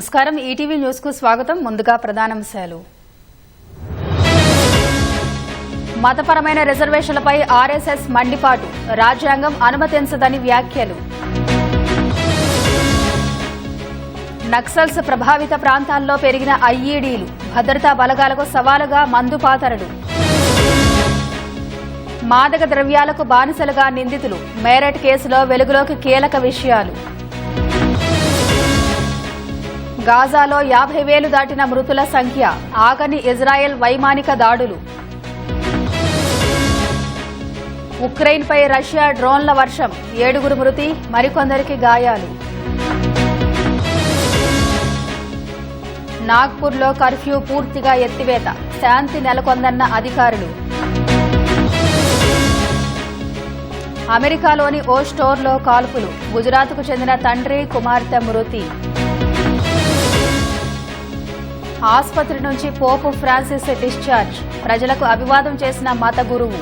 నమస్కారం ETV news కు స్వాగతం. ముందుగా ప్రధానాంశాలు. మతపరమైన రిజర్వేషన్లపై ఆర్ఎస్ఎస్ మండిపాటు, రాజ్యాంగం అనుమతించదని వ్యాఖ్యలు. నక్సల్స్ ప్రభావిత ప్రాంతాల్లో పెరిగిన ఐఈడీలు, భద్రతా బలగాలకు సవాలుగా మందుపాతరలు. మాదక ద్రవ్యాలకు బానిసలుగా నిందితులు, మేరట్ కేసులో వెలుగులోకి కీలక విషయాలు. గాజాలో 50,000 దాటిన మృతుల సంఖ్య, ఆగని ఇజ్రాయెల్ వైమానిక దాడులు. ఉక్రెయిన్పై రష్యా డ్రోన్ల వర్షం, 7 మృతి, మరికొందరికి గాయాలు. నాగ్పూర్లో కర్ఫ్యూ పూర్తిగా ఎత్తివేత, శాంతి నెలకొందన్న అధికారులు. అమెరికాలోని ఓ స్టోర్లో కాల్పులు, గుజరాత్కు చెందిన తండ్రి కుమార్తె మృతి. ఆసుపత్రి నుంచి పోపు ఫ్రాన్సిస్ డిశ్చార్జ్, ప్రజలకు అభివాదం చేసిన మత గురువు.